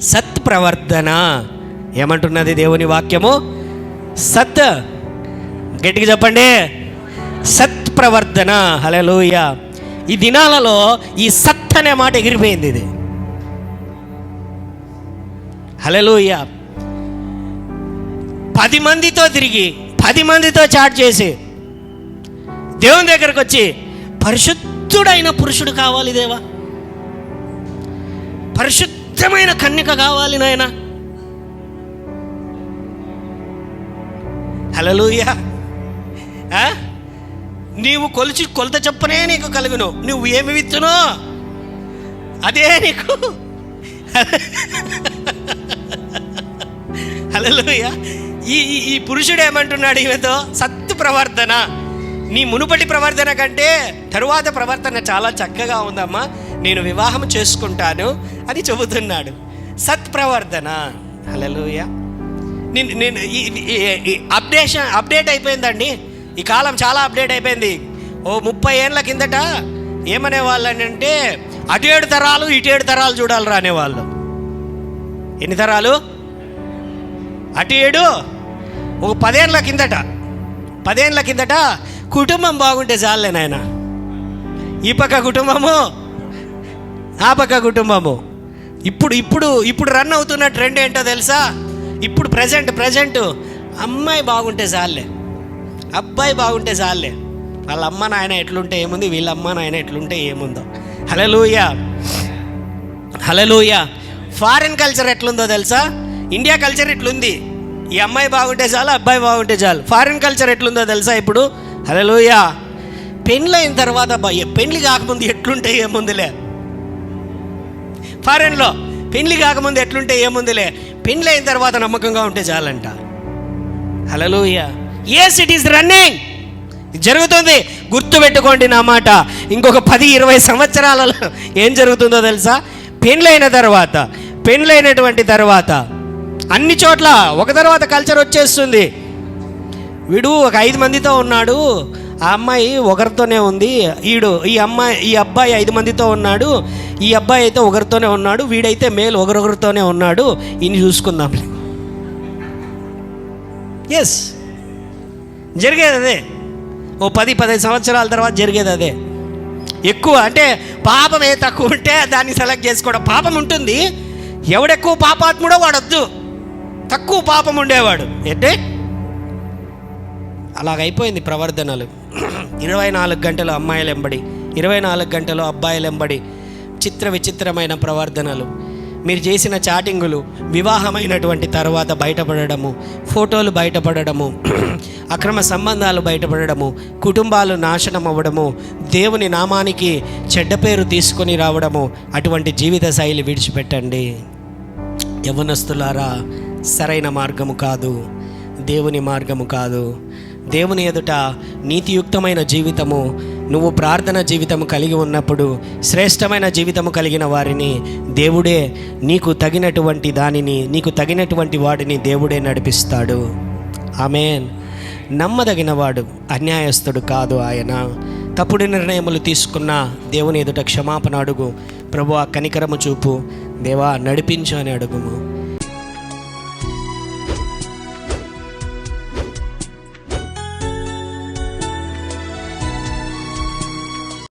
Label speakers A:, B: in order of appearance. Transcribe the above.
A: సత్ప్రవర్తన. ఏమంటున్నది దేవుని వాక్యము? సత్, గట్టిగా చెప్పండి, సత్ప్రవర్తన. హల్లెలూయా. ఈ దినాలలో ఈ సత్ అనే మాట ఎగిరిపోయింది. ఇది హల్లెలూయా. 10 మందితో తిరిగి 10 మందితో చాట్ చేసి దేవుని దగ్గరకు వచ్చి పరిశుద్ధుడైన పురుషుడు కావాలి దేవా, పరిశుద్ధమైన కన్యక కావాలి నాయన. హల్లెలూయా. నీవు కొలత చొప్పునే నీకు కలుగును, నువ్వు ఏమి విత్తునో అదే నీకు. హల్లెలూయా. ఈ పురుషుడు ఏమంటున్నాడు ఈమెతో? సత్ ప్రవర్తన. నీ మునుపటి ప్రవర్తన కంటే తరువాత ప్రవర్తన చాలా చక్కగా ఉందమ్మా, నేను వివాహం చేసుకుంటాను అని చెబుతున్నాడు. సత్ప్రవర్తన. హల్లెలూయా. నేను అప్డేట్ అయిపోయిందండి. ఈ కాలం చాలా అప్డేట్ అయిపోయింది. 30 ఏళ్ళ కిందట ఏమనేవాళ్ళు అంటే, అటు 7 తరాలు ఇటు 7 తరాలు చూడాలి అనేవాళ్ళు. ఎన్ని తరాలు? అటు 7. ఒక 10 ఏళ్ళ కిందట కుటుంబం బాగుంటే చాలే నాయన. ఈ పక్క కుటుంబము, ఆ పక్క కుటుంబము. ఇప్పుడు రన్ అవుతున్న ట్రెండ్ ఏంటో తెలుసా? ఇప్పుడు ప్రజెంట్ అమ్మాయి బాగుంటే చాలే, అబ్బాయి బాగుంటే చాలే. వాళ్ళ అమ్మ నాయన ఎట్లుంటే ఏముంది, వీళ్ళ అమ్మ నాయన ఎట్లుంటే ఏముందో. హల్లెలూయా. హల్లెలూయా. ఫారిన్ కల్చర్ ఎట్లుందో తెలుసా? ఇండియా కల్చర్ ఇట్లుంది, ఈ అమ్మాయి బాగుంటే చాలు, అబ్బాయి బాగుంటే చాలు. ఫారిన్ కల్చర్ ఎట్లుందో తెలుసా ఇప్పుడు? హల్లెలూయా. పెళ్ళైన తర్వాత పెళ్ళి కాకముందు ఎట్లుంటే ఏముందిలే. ఫారిన్లో పెళ్ళి కాకముందు ఎట్లుంటే ఏముందిలే, పెళ్ళి అయిన తర్వాత నమ్మకంగా ఉంటే చాలంట. హల్లెలూయా. yes it is running, జరుగుతుంది. గుర్తుపెట్టుకోండి నా మాట. ఇంకొక 10-20 సంవత్సరాలలో ఏం జరుగుతుందో తెలుసా? పెళ్ళైనటువంటి తర్వాత అన్ని చోట్ల ఒక తర్వాత కల్చర్ వచ్చేస్తుంది. వీడు ఒక 5 మందితో ఉన్నాడు, ఆ అమ్మాయి ఒకరితోనే ఉంది. ఈ అబ్బాయి 5 మందితో ఉన్నాడు, ఈ అబ్బాయి అయితే ఒకరితోనే ఉన్నాడు, వీడైతే మేలు ఒకరితోనే ఉన్నాడు, ఇన్ని చూసుకుందాం. ఎస్, జరిగేది అదే. ఓ 10-15 సంవత్సరాల తర్వాత జరిగేది అదే. ఎక్కువ అంటే పాపం ఏ తక్కువ ఉంటే దాన్ని సెలెక్ట్ చేసుకోవడం. పాపం ఉంటుంది, ఎవడెక్కువ పాపాత్ముడో వాడొద్దు, తక్కువ పాపం ఉండేవాడు అంటే. అలాగైపోయింది ప్రవర్తనలు. 24 గంటలు అమ్మాయిలు ఎంబడి, 24 గంటలు అబ్బాయిలు ఎంబడి విచిత్రమైన ప్రవర్తనలు. మీరు చేసిన చాటింగులు వివాహమైనటువంటి తర్వాత బయటపడము, ఫోటోలు బయటపడము, అక్రమ సంబంధాలు బయటపడము, కుటుంబాలు నాశనం అవ్వడము, దేవుని నామానికి చెడ్డ పేరు తీసుకొని రావడము. అటువంటి జీవిత శైలి విడిచిపెట్టండి యవ్వనస్తులారా. సరైన మార్గము కాదు, దేవుని మార్గము కాదు. దేవుని ఎదుట నీతియుక్తమైన జీవితము, నువ్వు ప్రార్థన జీవితము కలిగి ఉన్నప్పుడు, శ్రేష్టమైన జీవితము కలిగిన వారిని దేవుడే, నీకు తగినటువంటి దానిని, నీకు తగినటువంటి వాడిని దేవుడే నడిపిస్తాడు. ఆమేన్. నమ్మదగినవాడు, అన్యాయస్తుడు కాదు ఆయన. తప్పుడు నిర్ణయములు తీసుకున్న దేవుని ఎదుట క్షమాపణ అడుగు. ప్రభువా కనికరము చూపు, దేవా నడిపించు అని అడుగుము.